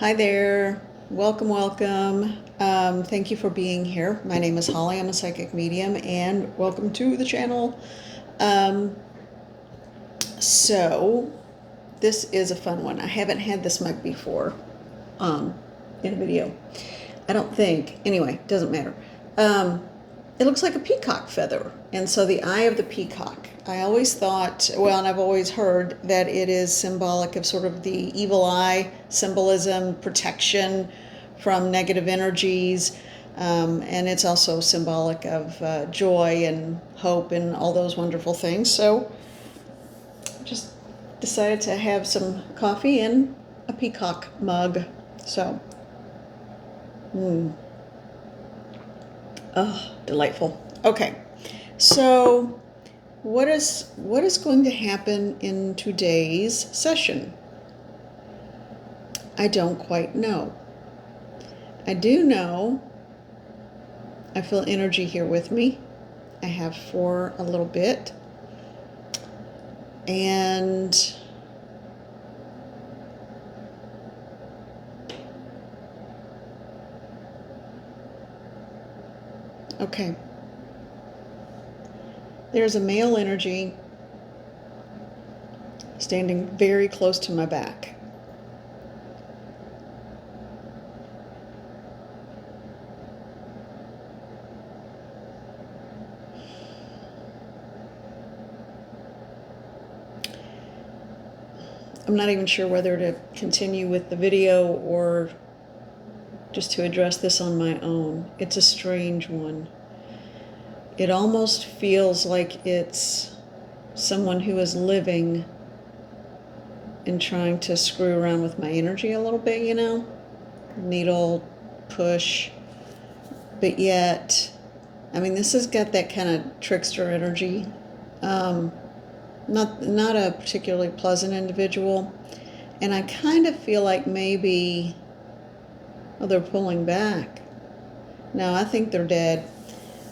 Hi there. Welcome, welcome. Thank you for being here. My name is Holly. I'm a psychic medium, and welcome to the channel. Um, so, this is a fun one. I haven't had this mug before in a video. I don't think. Anyway, doesn't matter. It looks like a peacock feather. And so the eye of the peacock. I always thought, well, and I've always heard that it is symbolic of sort of the evil eye symbolism, protection from negative energies. And it's also symbolic of joy and hope and all those wonderful things. So just decided to have some coffee in a peacock mug. So, oh, delightful. Okay, so what is going to happen in today's session? I don't quite know. I do know I feel energy here with me. I have for a little bit. And okay. There's a male energy standing very close to my back. I'm not even sure whether to continue with the video or just to address this on my own. It's a strange one. It almost feels like it's someone who is living and trying to screw around with my energy a little bit, you know? Needle, push. But yet, I mean, this has got that kind of trickster energy. Not a particularly pleasant individual. And I kind of feel like maybe, oh, they're pulling back. No, I think they're dead.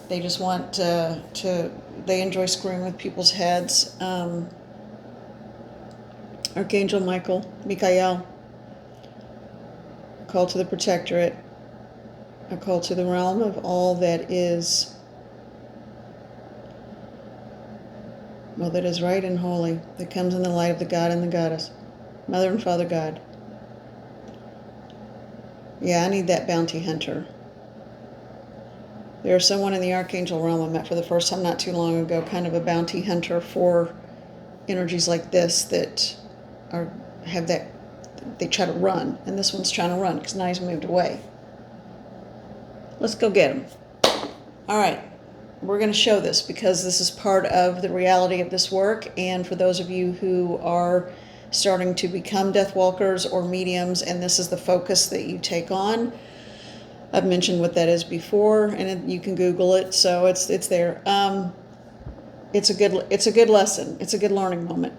They just want they enjoy screwing with people's heads. Archangel Michael, call to the protectorate. A call to the realm of all that is, well, that is right and holy, that comes in the light of the God and the Goddess, Mother and Father God. Yeah, I need that bounty hunter. There's someone in the Archangel realm I met for the first time not too long ago, kind of a bounty hunter for energies like this that have that, they try to run, and this one's trying to run because now he's moved away. Let's go get him. All right, we're going to show this because this is part of the reality of this work, and for those of you who are starting to become deathwalkers or mediums, and this is the focus that you take on, I've mentioned what that is before, and you can Google it, so it's there. It's a good lesson. It's a good learning moment,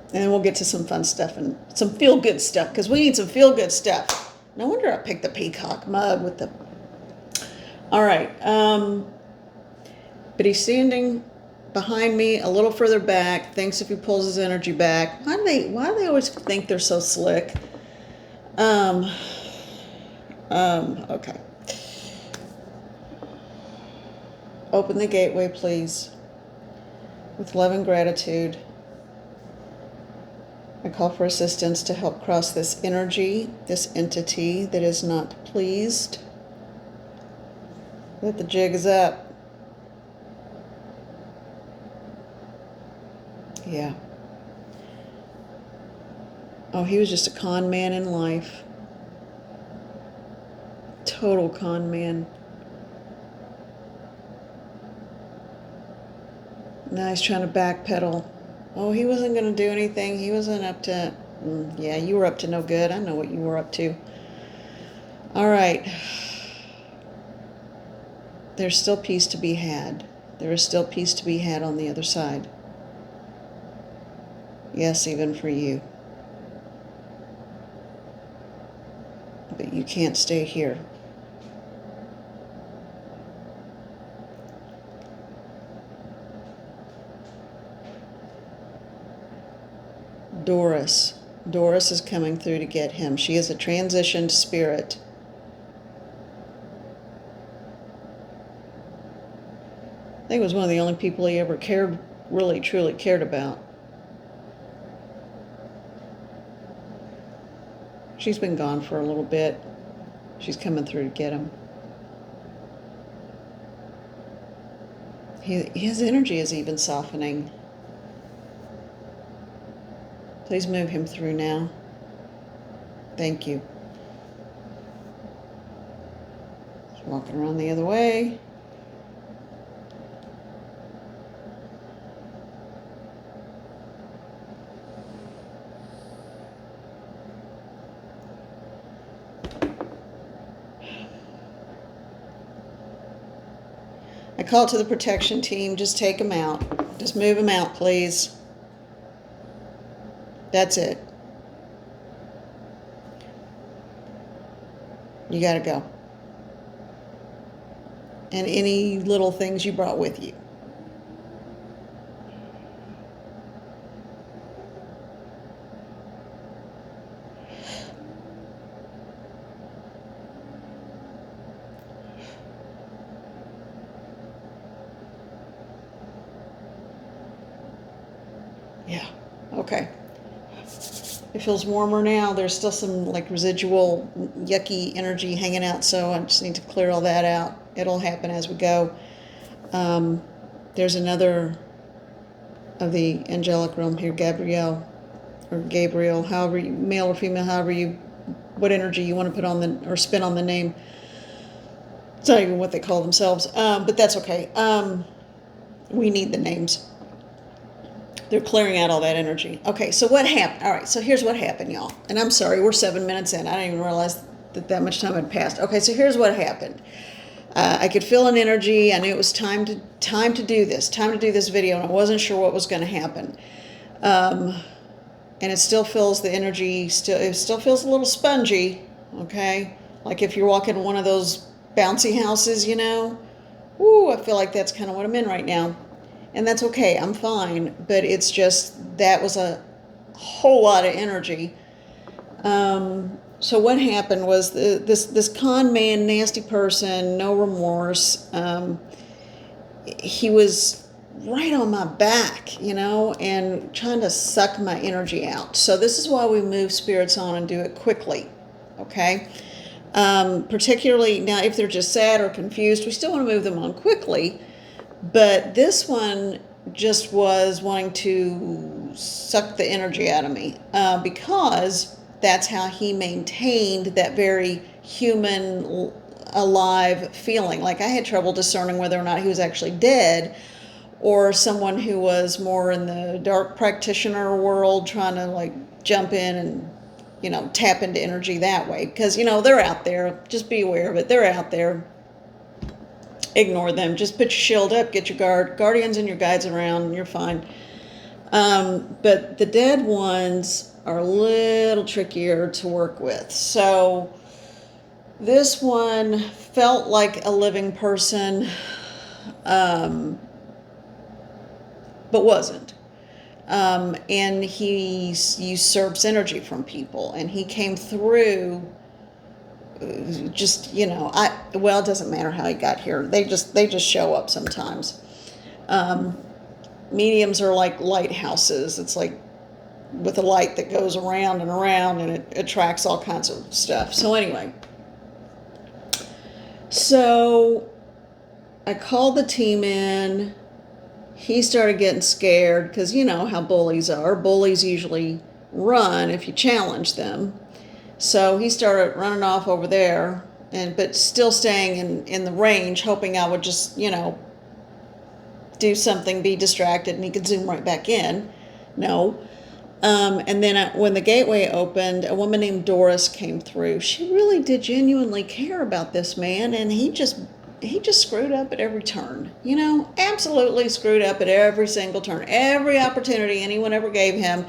and then we'll get to some fun stuff and some feel good stuff because we need some feel good stuff. No wonder I picked the peacock mug with the. All right, but he's standing behind me a little further back. Thinks if he pulls his energy back, why do they always think they're so slick? Okay. Open the gateway, please. With love and gratitude, I call for assistance to help cross this energy, this entity that is not pleased. That the jig is up. Yeah. Oh, he was just a con man in life. Total con man. Now he's trying to backpedal. Oh, he wasn't going to do anything. He wasn't up to... yeah, you were up to no good. I know what you were up to. All right. There's still peace to be had. There is still peace to be had on the other side. Yes, even for you. But you can't stay here. Doris, Doris is coming through to get him. She is a transitioned spirit. I think it was one of the only people he ever really truly cared about. She's been gone for a little bit. She's coming through to get him. His energy is even softening. Please move him through now. Thank you. He's walking around the other way. I call it to the protection team. Just take him out. Just move him out, please. That's it. You got to go. And any little things you brought with you. Yeah, okay. It feels warmer now. There's still some like residual yucky energy hanging out, so I just need to clear all that out. It'll happen as we go. There's another of the angelic realm here, Gabriel, however you, male or female, what energy you want to put on the, or spin on the name. It's not even what they call themselves, but that's okay. We need the names. They're clearing out all that energy. Okay, so what happened? All right, so here's what happened, y'all. And I'm sorry, we're 7 minutes in. I didn't even realize that much time had passed. Okay, so here's what happened. I could feel an energy. I knew it was time to do this video, and I wasn't sure what was going to happen. And it still feels, the energy, it still feels a little spongy, okay? Like if you're walking in one of those bouncy houses, you know? Ooh, I feel like that's kind of what I'm in right now. And that's okay, I'm fine, but it's just, that was a whole lot of energy. So what happened was this con man, nasty person, no remorse, he was right on my back, you know, and trying to suck my energy out. So this is why we move spirits on and do it quickly, okay? Particularly, now if they're just sad or confused, we still want to move them on quickly. But this one just was wanting to suck the energy out of me because that's how he maintained that very human, alive feeling. Like I had trouble discerning whether or not he was actually dead or someone who was more in the dark practitioner world trying to like jump in and, you know, tap into energy that way. Because, you know, they're out there. Just be aware of it. They're out there. Ignore them. Just put your shield up, get your guardians and your guides around, and you're fine. But the dead ones are a little trickier to work with. So this one felt like a living person, but wasn't. And he usurps energy from people, and he came through. Just, you know, well, it doesn't matter how he got here. They just show up sometimes. Mediums are like lighthouses. It's like with a light that goes around and around, and it attracts all kinds of stuff. So anyway, so I called the team in. He started getting scared because you know how bullies are. Bullies usually run if you challenge them. So he started running off over there, but still staying in the range, hoping I would just, you know, do something, be distracted, and he could zoom right back in. No. And then when the gateway opened, a woman named Doris came through. She really did genuinely care about this man, and he just screwed up at every turn. You know, absolutely screwed up at every single turn. Every opportunity anyone ever gave him,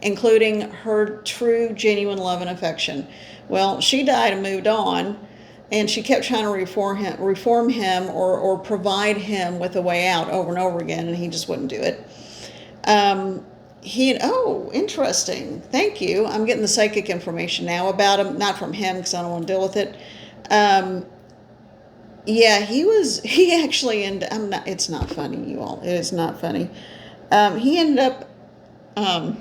including her true, genuine love and affection. Well, she died and moved on, and she kept trying to reform him or provide him with a way out over and over again, and he just wouldn't do it. oh, interesting. Thank you. I'm getting the psychic information now about him, not from him because I don't want to deal with it. Yeah, he actually ended, it's not funny, you all. It is not funny. He ended up, I'm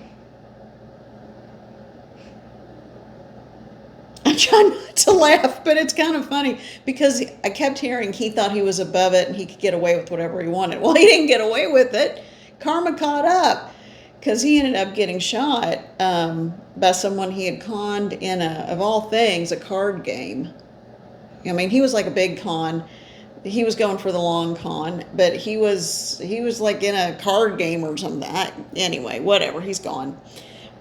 trying not to laugh, but it's kind of funny because I kept hearing he thought he was above it and he could get away with whatever he wanted. Well, he didn't get away with it. Karma caught up because he ended up getting shot by someone he had conned in of all things, a card game. I mean, he was like a big con. He was going for the long con, but he was like in a card game or something. Anyway, whatever. He's gone.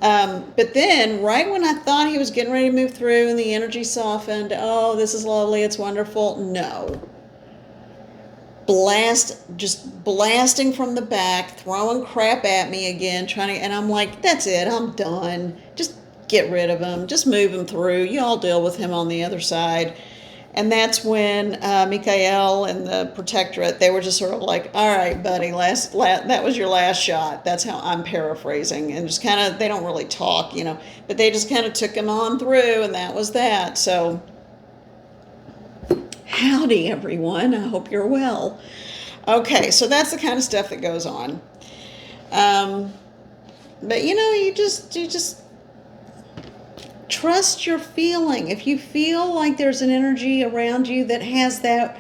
But then, right when I thought he was getting ready to move through and the energy softened, oh, this is lovely, it's wonderful. No. Just blasting from the back, throwing crap at me again, and I'm like, that's it, I'm done. Just get rid of him. Just move him through. You all deal with him on the other side. And that's when Mikael and the Protectorate, they were just sort of like, all right, buddy, that was your last shot. That's how I'm paraphrasing. And just kind of, they don't really talk, but they just kind of took him on through, and that was that. So, howdy, everyone. I hope you're well. Okay, so that's the kind of stuff that goes on. But, you just trust your feeling. If you feel like there's an energy around you that has that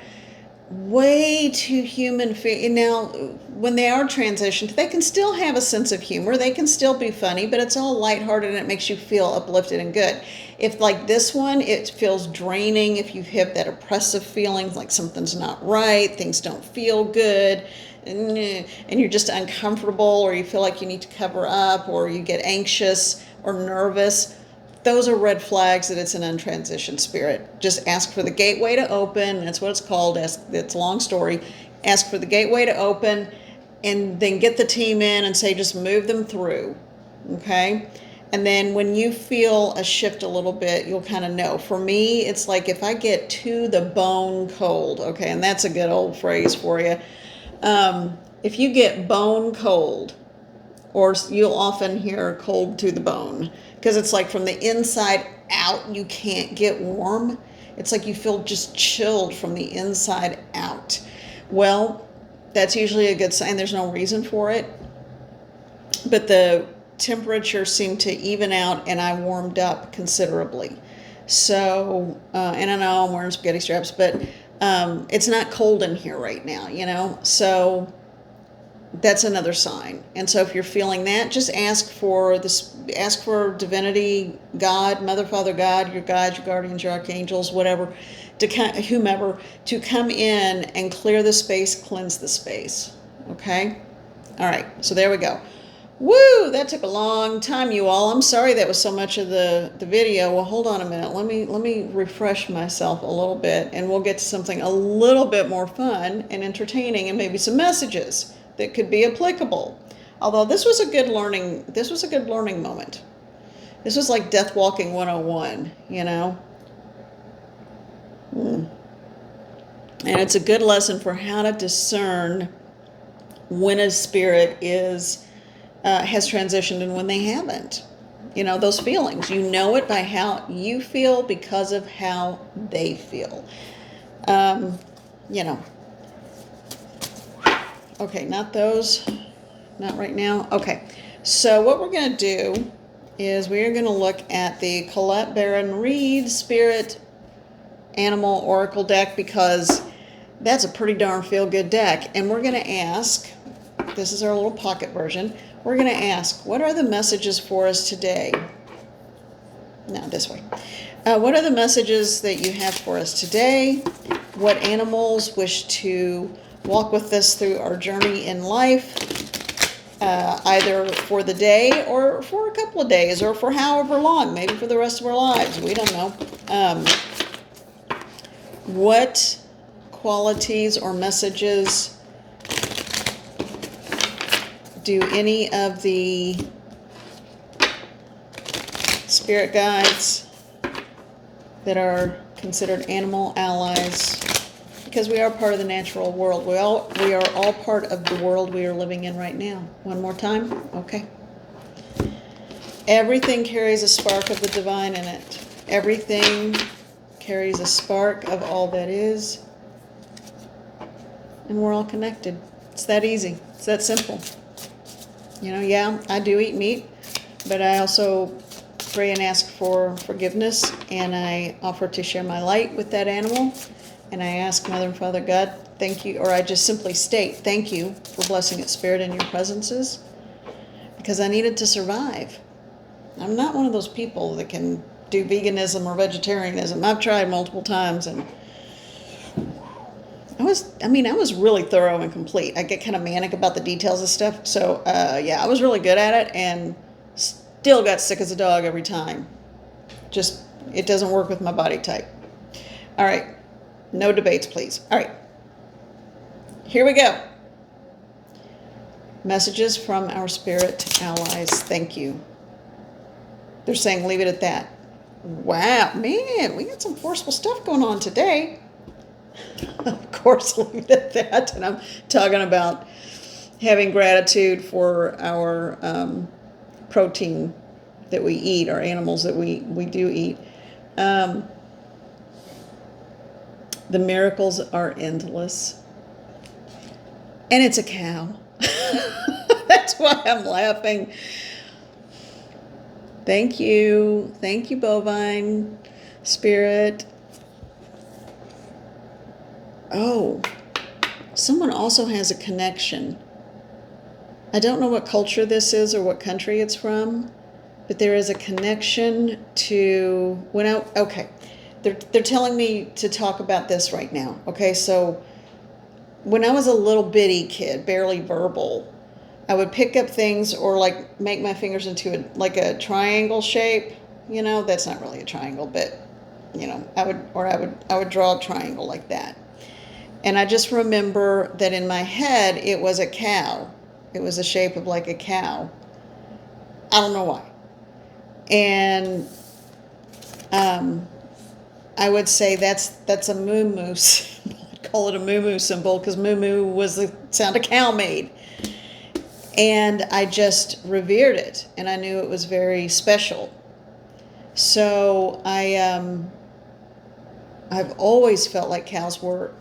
way too human feel. Now, when they are transitioned, they can still have a sense of humor. They can still be funny, but it's all lighthearted and it makes you feel uplifted and good. If like this one, it feels draining, if you have that oppressive feeling like something's not right, things don't feel good, and you're just uncomfortable, or you feel like you need to cover up, or you get anxious or nervous, those are red flags that it's an untransitioned spirit. Just ask for the gateway to open. That's what it's called. It's a long story. Ask for the gateway to open, and then get the team in and say, just move them through. Okay? And then when you feel a shift a little bit, you'll kind of know. For me, it's like if I get to the bone cold, okay, and that's a good old phrase for you. If you get bone cold, or you'll often hear cold to the bone, because it's like from the inside out, you can't get warm. It's like you feel just chilled from the inside out. Well, that's usually a good sign. There's no reason for it. But the temperature seemed to even out, and I warmed up considerably. So, and I know I'm wearing spaghetti straps, but it's not cold in here right now, So that's another sign. And so if you're feeling that, just ask for divinity, God, Mother, Father, God, your guides, your guardians, your archangels, whomever, to come in and clear the space, cleanse the space. Okay? All right. So there we go. Woo! That took a long time, you all. I'm sorry that was so much of the video. Well, hold on a minute. Let me refresh myself a little bit, and we'll get to something a little bit more fun and entertaining, and maybe some messages that could be applicable. Although this was a good learning moment. This was like Deathwalking 101, And it's a good lesson for how to discern when a spirit has transitioned and when they haven't. Those feelings. You know it by how you feel because of how they feel. Okay, not those. Not right now. Okay, so what we're going to do is we are going to look at the Colette Baron Reed Spirit Animal Oracle deck, because that's a pretty darn feel-good deck. And we're going to ask, this is our little pocket version, we're going to ask, what are the messages for us today? No, this way. What are the messages that you have for us today? What animals wish to walk with us through our journey in life, either for the day or for a couple of days or for however long, maybe for the rest of our lives. We don't know. What qualities or messages do any of the spirit guides that are considered animal allies, because we are part of the natural world. We are all part of the world we are living in right now. One more time? Okay. Everything carries a spark of the divine in it. Everything carries a spark of all that is. And we're all connected. It's that easy. It's that simple. You know, yeah, I do eat meat, but I also pray and ask for forgiveness, and I offer to share my light with that animal, and I ask Mother and Father God, thank you, or I just simply state, thank you for blessing its spirit in your presences, because I needed to survive. I'm not one of those people that can do veganism or vegetarianism. I've tried multiple times, and I was really thorough and complete. I get kind of manic about the details of stuff. So, yeah, I was really good at it and still got sick as a dog every time. Just, it doesn't work with my body type. All right. No debates, please. All right. Here we go. Messages from our spirit allies. Thank you. They're saying leave it at that. Wow, man, we got some forceful stuff going on today. Of course, leave it at that. And I'm talking about having gratitude for our protein that we eat, our animals that we do eat. The miracles are endless. And it's a cow. That's why I'm laughing. Thank you. Thank you, bovine spirit. Oh, someone also has a connection. I don't know what culture this is or what country it's from, but there is a connection to okay. They're telling me to talk about this right now. Okay, so when I was a little bitty kid, barely verbal, I would pick up things or like make my fingers into a triangle shape. You know, that's not really a triangle, but you know, I would draw a triangle like that. And I just remember that in my head, it was a cow. It was the shape of like a cow. I don't know why. And I would say that's a moo-moo symbol. I'd call it a moo-moo symbol because moo-moo was the sound a cow made. And I just revered it, and I knew it was very special. So I've always felt like cows were,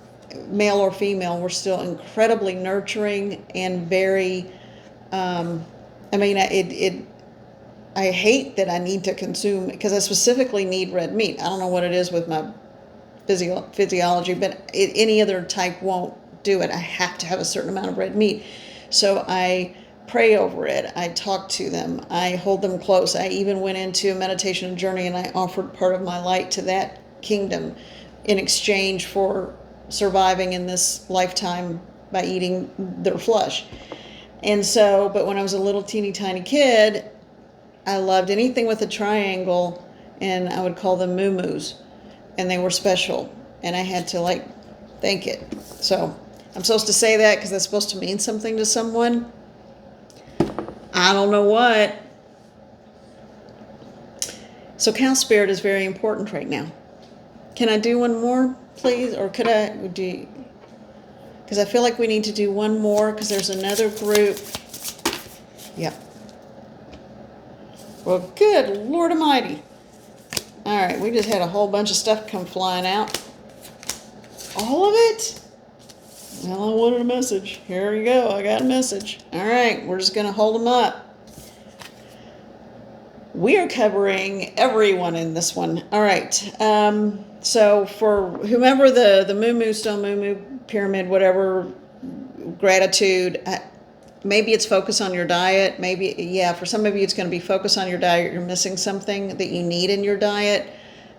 male or female, were still incredibly nurturing and very, I hate that I need to consume, because I specifically need red meat. I don't know what it is with my physiology, but any other type won't do it. I have to have a certain amount of red meat. So I pray over it. I talk to them. I hold them close. I even went into a meditation journey and I offered part of my light to that kingdom in exchange for surviving in this lifetime by eating their flesh. And so, but when I was a little teeny tiny kid, I loved anything with a triangle, and I would call them moo-moos, and they were special, and I had to thank it. So I'm supposed to say that because that's supposed to mean something to someone. I don't know what. So cow spirit is very important right now. Can I do one more, please? Or could I do, because I feel like we need to do one more because there's another group. Yeah. Well, good Lord Almighty. All right, we just had a whole bunch of stuff come flying out. All of it? Well, I wanted a message. Here we go. I got a message. All right, we're just going to hold them up. We are covering everyone in this one. All right. So for whomever the moo-moo, stone moo-moo, pyramid, whatever, gratitude, maybe it's focus on your diet. Maybe, yeah, for some of you, it's going to be focus on your diet. You're missing something that you need in your diet.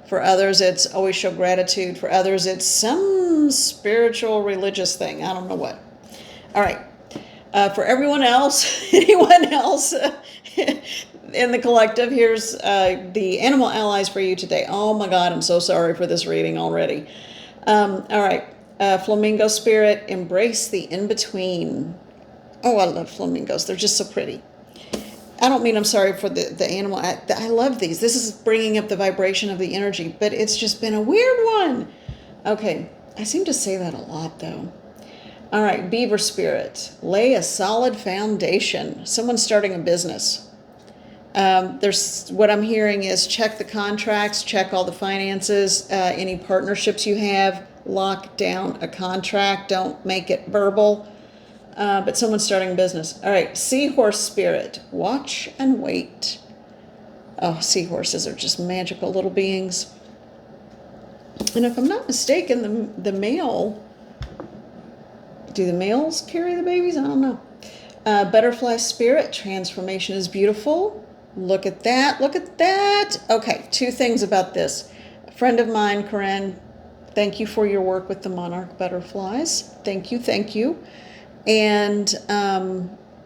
For others, it's always show gratitude. For others, it's some spiritual, religious thing. I don't know what. All right. For everyone else, anyone else in the collective, here's the animal allies for you today. Oh my God, I'm so sorry for this reading already. All right. Flamingo spirit, embrace the in-between. Oh, I love flamingos. They're just so pretty. I don't mean I'm sorry for the animal. I love these. This is bringing up the vibration of the energy, but it's just been a weird one. Okay. I seem to say that a lot, though. All right. Beaver spirit. Lay a solid foundation. Someone's starting a business. There's what I'm hearing is check the contracts, check all the finances, any partnerships you have, lock down a contract, don't make it verbal. But someone's starting a business. All right, seahorse spirit, watch and wait. Oh, seahorses are just magical little beings. And if I'm not mistaken, the male, do the males carry the babies? I don't know. Butterfly spirit, transformation is beautiful. Look at that, look at that. Okay, 2 things about this. A friend of mine, Corinne, thank you for your work with the monarch butterflies. Thank you, thank you. And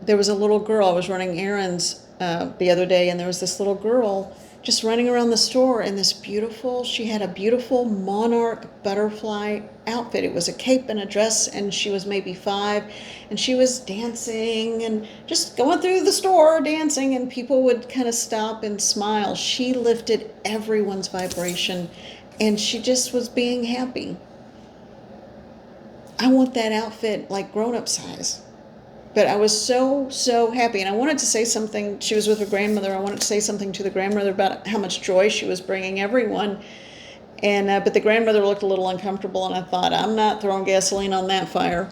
there was a little girl, I was running errands the other day, and there was this little girl just running around the store in this beautiful, she had a beautiful monarch butterfly outfit. It was a cape and a dress, and she was maybe 5, and she was dancing and just going through the store dancing, and people would kind of stop and smile. She lifted everyone's vibration, and she just was being happy. I want that outfit like grown-up size. But I was so happy. And I wanted to say something. She was with her grandmother. I wanted to say something to the grandmother about how much joy she was bringing everyone. And but the grandmother looked a little uncomfortable, and I thought, I'm not throwing gasoline on that fire.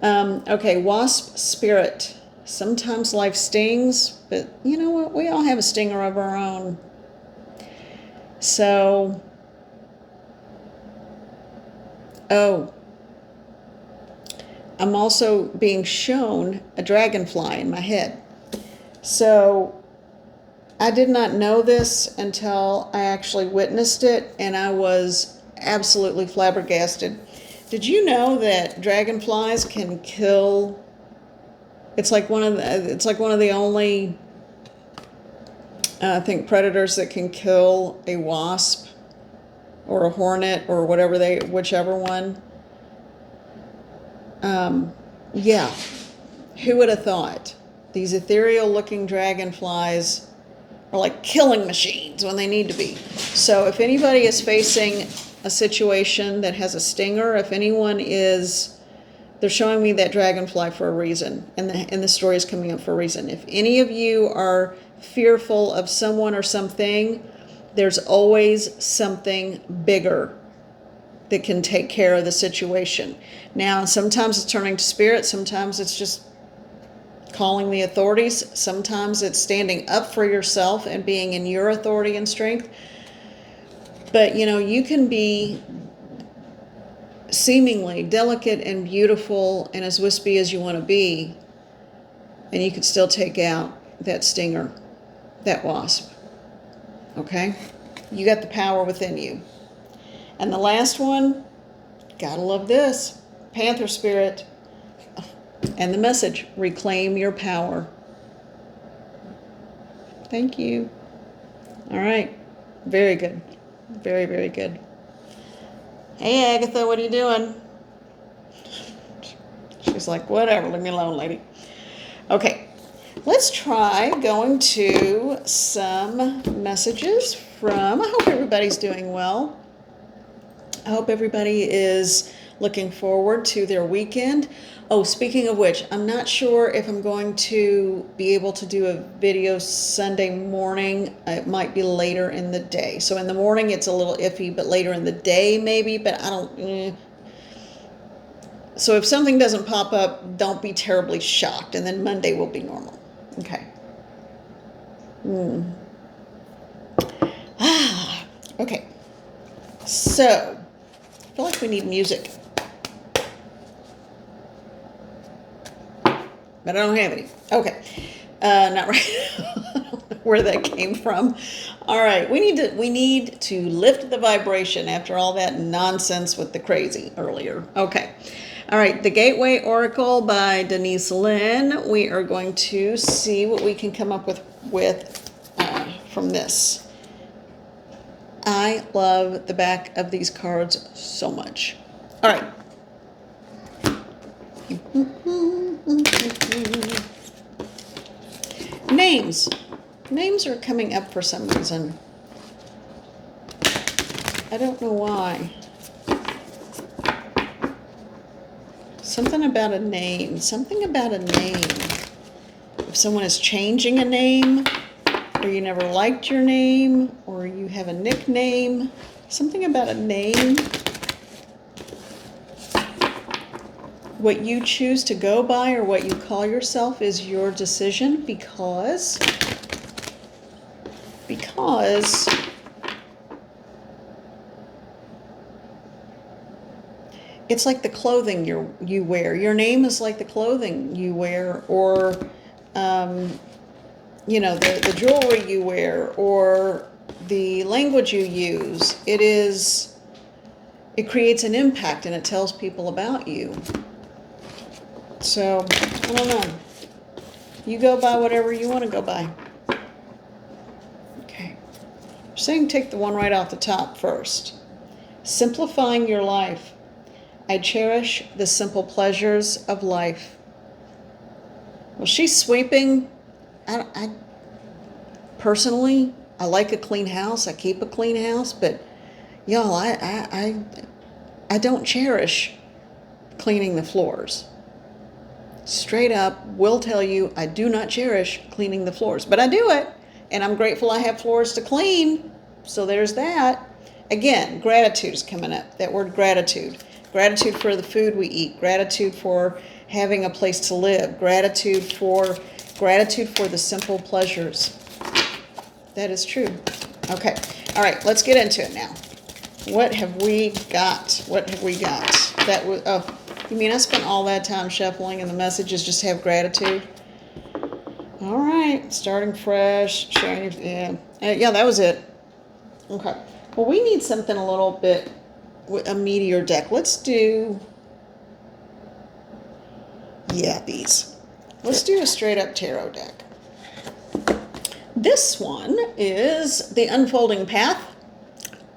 Okay, wasp spirit. Sometimes life stings, but you know what? We all have a stinger of our own. So, I'm also being shown a dragonfly in my head. So I did not know this until I actually witnessed it, and I was absolutely flabbergasted. Did you know that dragonflies can kill? It's like one of the only I think predators that can kill a wasp or a hornet or whichever one. Yeah, who would have thought? These ethereal looking dragonflies are like killing machines when they need to be. So if anybody is facing a situation that has a stinger, if anyone is, they're showing me that dragonfly for a reason, and the story is coming up for a reason. If any of you are fearful of someone or something, there's always something bigger that can take care of the situation. Now, sometimes it's turning to spirit, sometimes it's just calling the authorities, sometimes it's standing up for yourself and being in your authority and strength. But, you know, you can be seemingly delicate and beautiful and as wispy as you want to be, and you can still take out that stinger, that wasp. Okay? You got the power within you. And the last one, gotta love this, Panther spirit. And the message, reclaim your power. Thank you. All right. Very good. Very, very good. Hey, Agatha, what are you doing? She's like, whatever, leave me alone, lady. Okay. Let's try going to some messages from, I hope everybody's doing well. I hope everybody is looking forward to their weekend. Oh, speaking of which, I'm not sure if I'm going to be able to do a video Sunday morning. It might be later in the day. So in the morning it's a little iffy, but later in the day maybe, but I don't... So if something doesn't pop up, don't be terribly shocked, and then Monday will be normal. Okay. Okay. So, I feel like we need music. But I don't have any. Okay. Not right now. I don't know where that came from. All right. We need to lift the vibration after all that nonsense with the crazy earlier. Okay. All right. The Gateway Oracle by Denise Lynn. We are going to see what we can come up with from this. I love the back of these cards so much. All right. Names. Names are coming up for some reason. I don't know why. Something about a name. Something about a name. If someone is changing a name, or you never liked your name, or you have a nickname, something about a name. What you choose to go by or what you call yourself is your decision, because it's like the clothing you wear. Your name is like the clothing you wear, or you know, the jewelry you wear, or the language you use. It creates an impact, and it tells people about you. So, I don't know. You go by whatever you want to go by. Okay. Saying take the one right off the top first. Simplifying your life. I cherish the simple pleasures of life. Well, she's sweeping. I personally, I like a clean house. I keep a clean house, but y'all, I don't cherish cleaning the floors. Straight up, will tell you I do not cherish cleaning the floors, but I do it, and I'm grateful I have floors to clean. So there's that. Again, gratitude is coming up. That word gratitude. Gratitude for the food we eat. Gratitude for having a place to live. Gratitude for the simple pleasures. That is true. Okay. All right. Let's get into it now. What have we got? What have we got? That was. Oh, you mean I spent all that time shuffling and the messages just have gratitude? All right. Starting fresh. Sharing. Yeah. Yeah. That was it. Okay. Well, we need something a little bit. A meteor deck. Let's do. Yeah, these. Let's do a straight up tarot deck. This one is the Unfolding Path.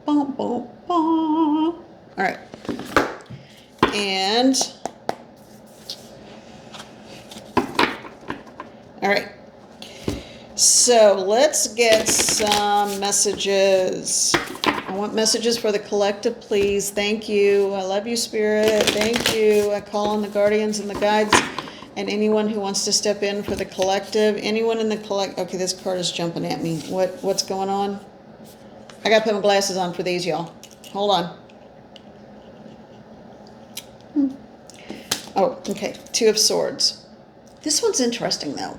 Bum, bum, bum. All right. And. All right. So let's get some messages. I want messages for the collective, please. Thank you. I love you, Spirit. Thank you. I call on the guardians and the guides and anyone who wants to step in for the collective. Anyone in the Okay, this card is jumping at me. What's going on? I got to put my glasses on for these, y'all. Hold on. Oh, okay. Two of Swords. This one's interesting, though.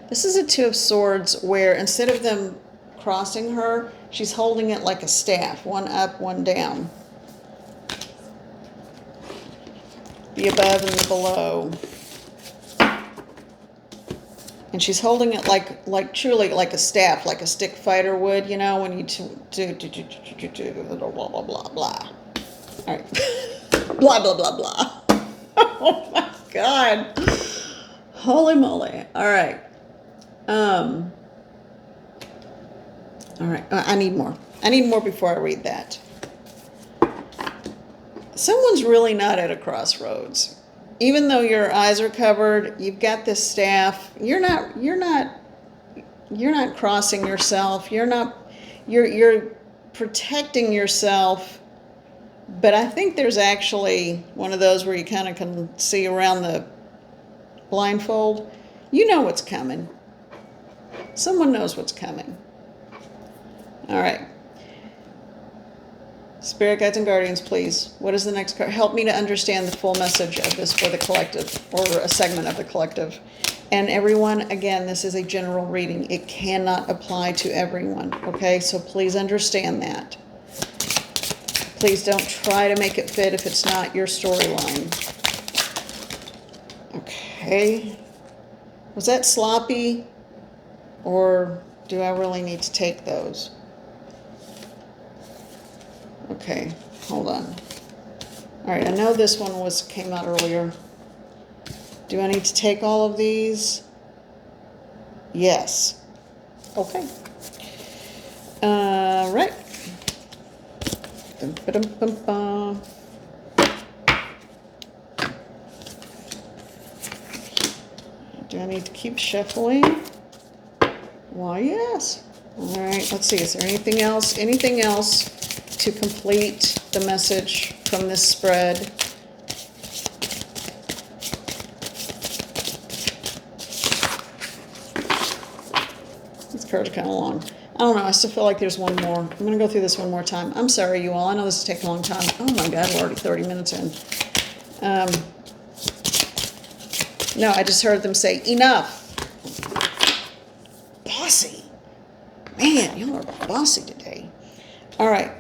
This is a Two of Swords where instead of them crossing her, she's holding it like a staff, one up, one down. The above and the below. And she's holding it like truly like a staff, like a stick fighter would, you know, when you do blah, blah, blah, blah. All right. Blah, blah, blah, blah. Oh, my God. Holy moly. All right. All right, I need more. I need more before I read that. Someone's really not at a crossroads. Even though your eyes are covered, you've got this staff. You're not crossing yourself. You're protecting yourself. But I think there's actually one of those where you kind of can see around the blindfold. You know what's coming. Someone knows what's coming. All right. Spirit guides and guardians, please. What is the next card? Help me to understand the full message of this for the collective, or a segment of the collective. And everyone, again, this is a general reading. It cannot apply to everyone, okay? So please understand that. Please don't try to make it fit if it's not your storyline. Okay. Was that sloppy? Or do I really need to take those? Okay, hold on. All right, I know this one came out earlier. Do I need to take all of these? Yes. Okay. Right. Dum, ba-dum, bum, bum. Do I need to keep shuffling? Why, yes. All right, let's see. Is there anything else? Anything else to complete the message from this spread? cards are kind of long. I don't know. I still feel like there's one more. I'm going to go through this one more time. I'm sorry, you all. I know this is taking a long time. Oh, my God. We're already 30 minutes in. No, I just heard them say, enough. Bossy. Man, y'all are bossy today. All right.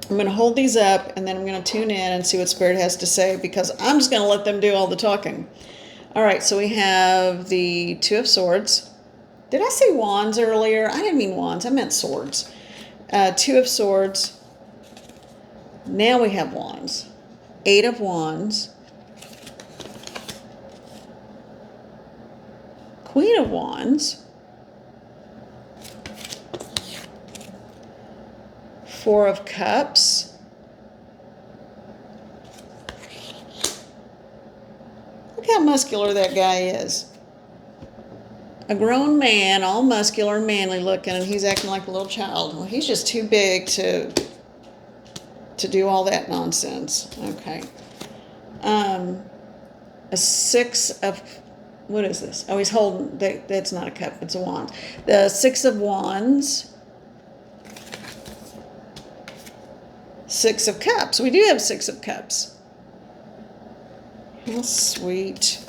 I'm going to hold these up, and then I'm going to tune in and see what Spirit has to say, because I'm just going to let them do all the talking. All right, so we have the Two of Swords. Did I say wands earlier? I didn't mean wands. I meant swords. Two of Swords. Now we have wands. Eight of Wands. Queen of Wands. Four of Cups. Look how muscular that guy is. A grown man, all muscular and manly looking, and he's acting like a little child. Well, he's just too big to do all that nonsense. Okay. A Six of, what is this? Oh, he's holding, that's not a cup, it's a wand. The Six of Wands. Six of Cups. We do have Six of Cups. How sweet.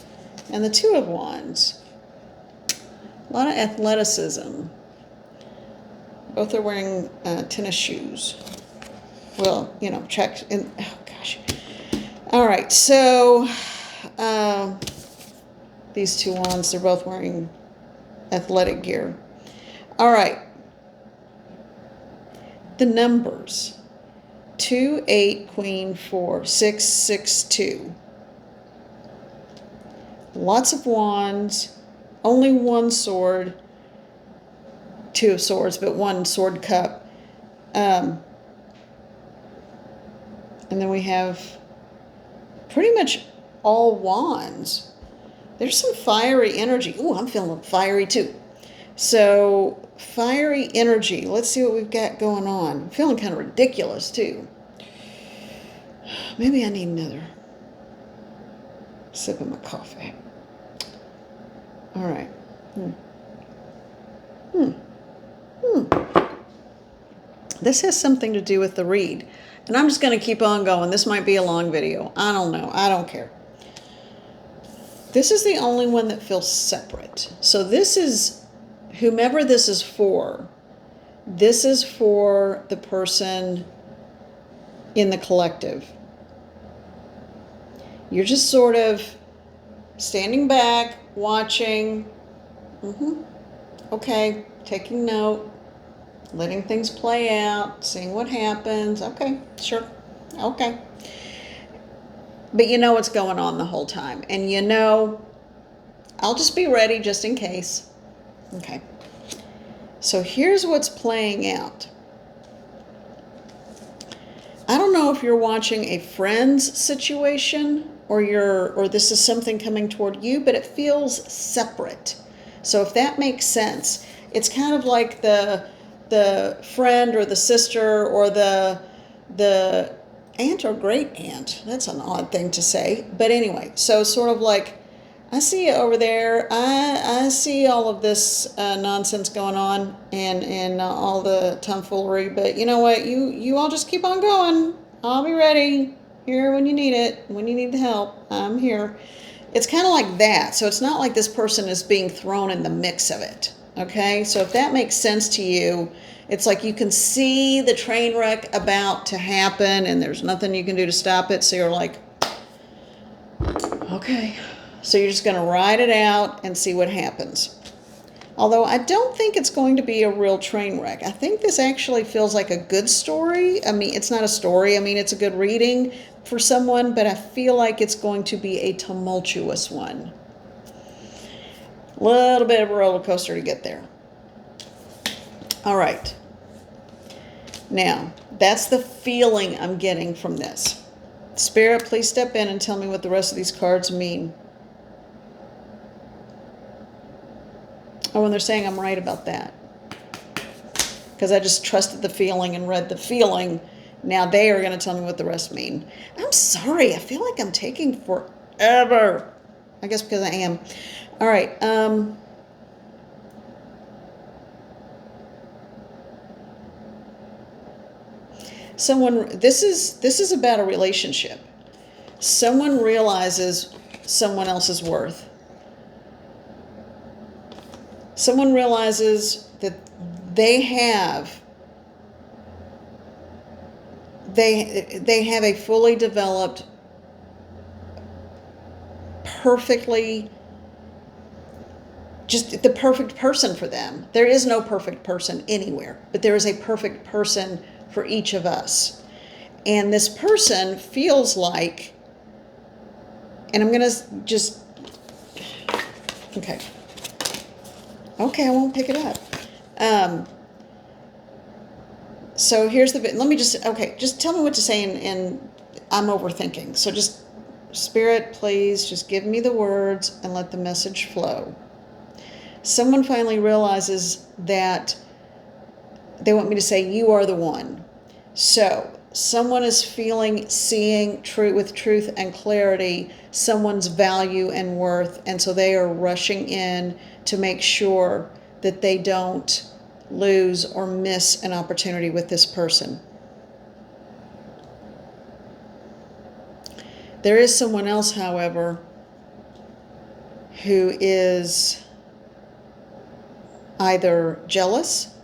And the Two of Wands. A lot of athleticism. Both are wearing tennis shoes. Well, you know, check. Oh, gosh. All right, so these two wands, they're both wearing athletic gear. All right. The numbers. 2, 8, Queen, 4, 6, 6, 2. Lots of wands. Only one sword. Two of Swords, but one sword cup. And then we have pretty much all wands. There's some fiery energy. Ooh, I'm feeling fiery too. So, fiery energy. Let's see what we've got going on. I'm feeling kind of ridiculous too. Maybe I need another sip of my coffee. All right. This has something to do with the read. And I'm just going to keep on going. This might be a long video. I don't know. I don't care. This is the only one that feels separate. So this is, whomever this is for the person in the collective. You're just sort of standing back, watching. Okay, taking note. Letting things play out, seeing what happens. Okay, sure. Okay. But you know what's going on the whole time. And you know, I'll just be ready just in case. Okay. So here's what's playing out. I don't know if you're watching a friend's situation or this is something coming toward you, but it feels separate. So if that makes sense, it's kind of like the friend or the sister or the aunt or great aunt. That's an odd thing to say. But anyway, so sort of like, I see you over there. I see all of this nonsense going on and all the tomfoolery. But you know what? You all just keep on going. I'll be ready. Here when you need it. When you need the help, I'm here. It's kind of like that. So it's not like this person is being thrown in the mix of it. Okay, so if that makes sense to you, it's like you can see the train wreck about to happen and there's nothing you can do to stop it. So you're like, okay. So you're just going to ride it out and see what happens. Although I don't think it's going to be a real train wreck. I think this actually feels like a good story. I mean, it's not a story. I mean, it's a good reading for someone, but I feel like it's going to be a tumultuous one. Little bit of a roller coaster to get there. All right. Now, that's the feeling I'm getting from this. Spirit, please step in and tell me what the rest of these cards mean. Oh, and they're saying I'm right about that. Because I just trusted the feeling and read the feeling. Now they are going to tell me what the rest mean. I'm sorry. I feel like I'm taking forever. I guess because I am. All right. This is about a relationship. Someone realizes someone else's worth. Someone realizes that they have a fully developed, perfectly, just the perfect person for them. There is no perfect person anywhere, but there is a perfect person for each of us. And this person feels like, and I'm going to just, okay, I won't pick it up. So here's the bit. Let me just tell me what to say, and I'm overthinking. So just, Spirit, please just give me the words and let the message flow. Someone finally realizes that they want me to say, you are the one. So someone is seeing with truth and clarity, someone's value and worth. And so they are rushing in to make sure that they don't lose or miss an opportunity with this person. There is someone else, however, who is either jealous,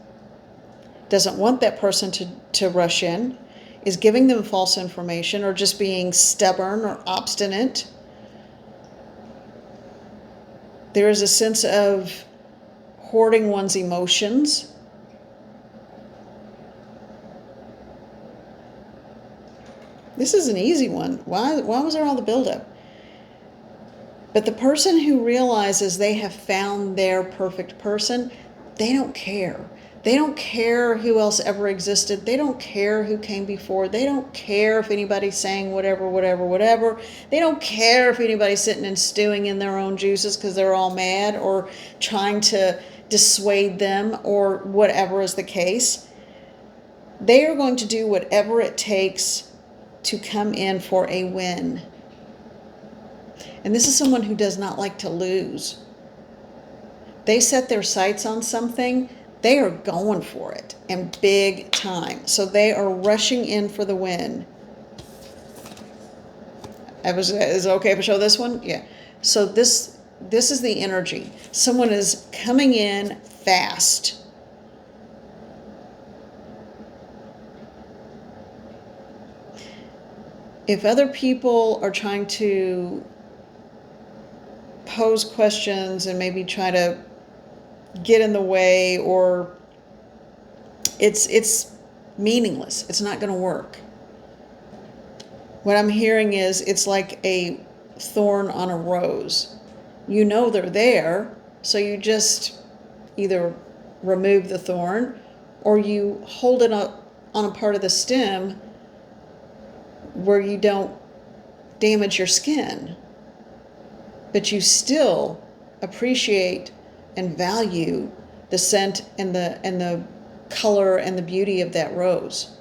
doesn't want that person to rush in, is giving them false information, or just being stubborn or obstinate. There is a sense of hoarding one's emotions. This is an easy one. Why was there all the buildup? But the person who realizes they have found their perfect person, they don't care. They don't care who else ever existed. They don't care who came before. They don't care if anybody's saying whatever. They don't care if anybody's sitting and stewing in their own juices because they're all mad, or trying to dissuade them, or whatever is the case. They are going to do whatever it takes to come in for a win. And this is someone who does not like to lose. They set their sights on something, they are going for it, and big time. So they are rushing in for the win. Is it okay if I show this one? Yeah. So this is the energy. Someone is coming in fast. If other people are trying to pose questions and maybe try to get in the way, or it's meaningless. It's not going to work. What I'm hearing is it's like a thorn on a rose. You know they're there, so you just either remove the thorn, or you hold it up on a part of the stem where you don't damage your skin, but you still appreciate and value the scent and the color and the beauty of that rose.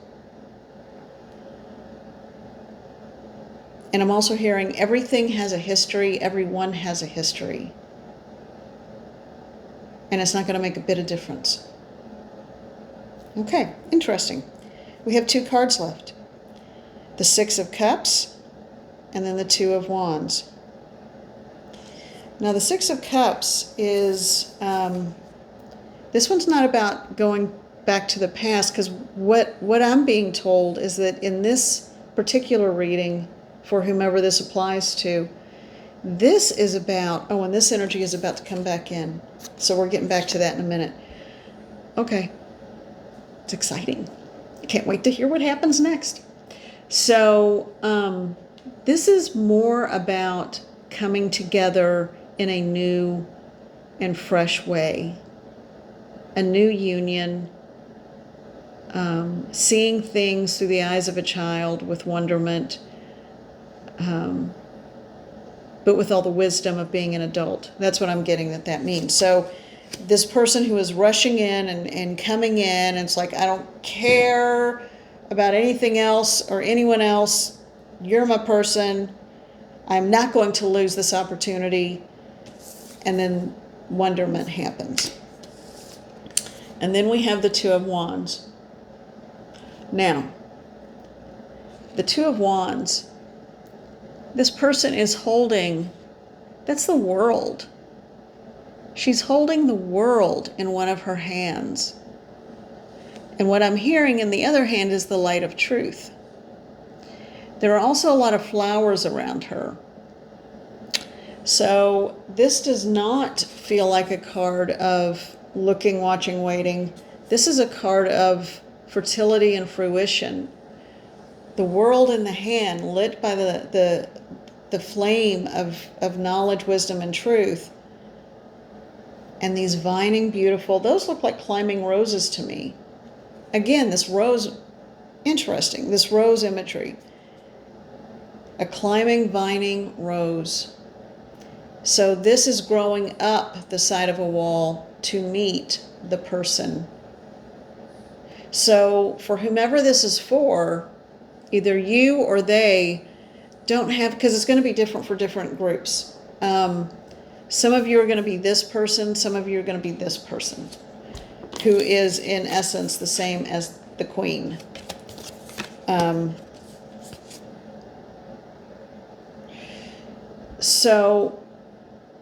And I'm also hearing everything has a history, everyone has a history. And it's not going to make a bit of difference. Okay, interesting. We have 2 cards left. The 6 of Cups, and then the 2 of Wands. Now the 6 of Cups is, this one's not about going back to the past, because what I'm being told is that in this particular reading, for whomever this applies to, this is about, and this energy is about to come back in. So we're getting back to that in a minute. Okay. It's exciting. I can't wait to hear what happens next. So this is more about coming together in a new and fresh way. A new union. Seeing things through the eyes of a child with wonderment. But with all the wisdom of being an adult. That's what I'm getting that means. So this person who is rushing in and coming in, and it's like, I don't care about anything else or anyone else. You're my person. I'm not going to lose this opportunity. And then wonderment happens. And then we have the 2 of Wands. Now, the Two of Wands. This person is holding, that's the world. She's holding the world in one of her hands. And what I'm hearing in the other hand is the light of truth. There are also a lot of flowers around her. So this does not feel like a card of looking, watching, waiting. This is a card of fertility and fruition. The world in the hand, lit by the flame of knowledge, wisdom, and truth. And these vining, beautiful, those look like climbing roses to me. Again, this rose, interesting, this rose imagery. A climbing, vining rose. So this is growing up the side of a wall to meet the person. So for whomever this is for, either you or they don't have, because it's going to be different for different groups. Some of you are going to be this person, some of you are going to be this person, who is in essence the same as the Queen. So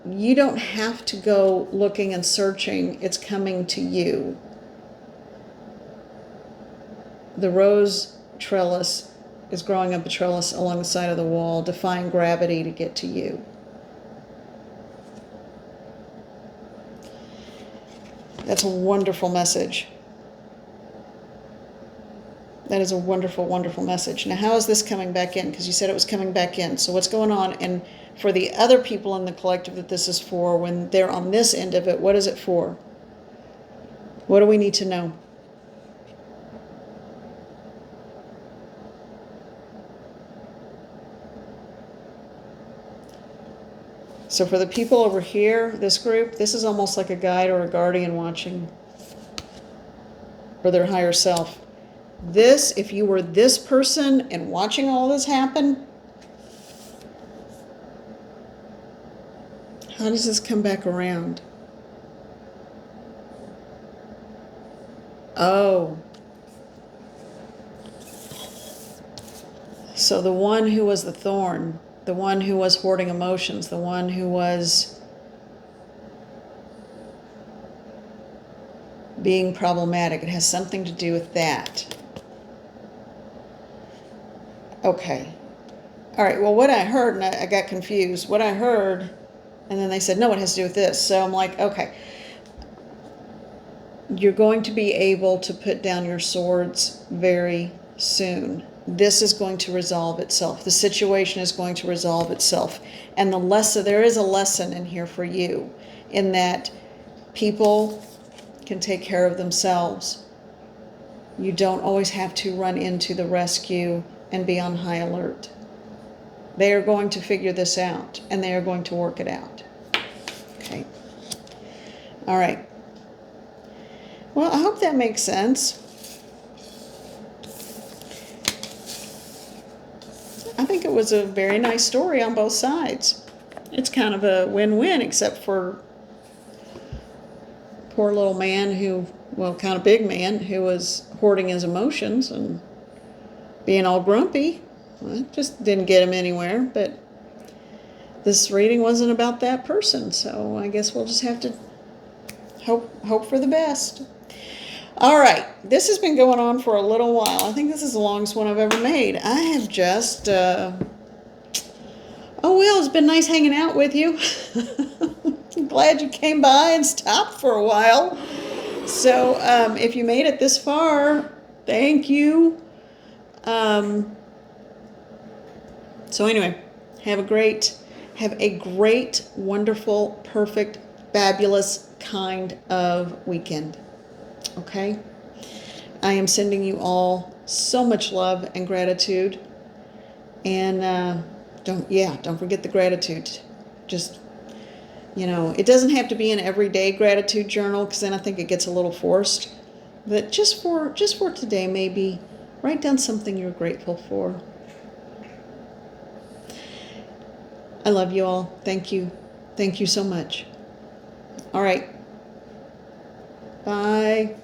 you don't have to go looking and searching. It's coming to you. The rose trellis is growing up a trellis along the side of the wall, defying gravity to get to you. That's a wonderful message. That is a wonderful, wonderful message. Now, how is this coming back in? Because you said it was coming back in. So what's going on? And for the other people in the collective that this is for, when they're on this end of it, what is it for? What do we need to know? So for the people over here, this group, this is almost like a guide or a guardian watching, or their higher self. This, if you were this person and watching all this happen, how does this come back around? Oh. So the one who was the thorn, the one who was hoarding emotions, the one who was being problematic, it has something to do with that. Okay. All right, well, what I heard, and I got confused, what I heard, and then they said, no, it has to do with this. So I'm like, okay. You're going to be able to put down your swords very soon. This is going to resolve itself. The situation is going to resolve itself. And the lesson, there is a lesson in here for you, in that people can take care of themselves. You don't always have to run into the rescue and be on high alert. They are going to figure this out, and they are going to work it out. Okay. All right. Well, I hope that makes sense. I think it was a very nice story on both sides. It's kind of a win-win, except for poor little man who, well, kind of big man, who was hoarding his emotions and being all grumpy. Well, it just didn't get him anywhere, but this reading wasn't about that person, so I guess we'll just have to hope for the best. All right, this has been going on for a little while. I think this is the longest one I've ever made. I have just, oh, Will, it's been nice hanging out with you. I'm glad you came by and stopped for a while. So if you made it this far, thank you. So anyway, have a great, wonderful, perfect, fabulous kind of weekend. Okay? I am sending you all so much love and gratitude. And don't forget the gratitude. Just, it doesn't have to be an everyday gratitude journal, because then I think it gets a little forced. But just for today, maybe write down something you're grateful for. I love you all. Thank you. Thank you so much. All right. Bye.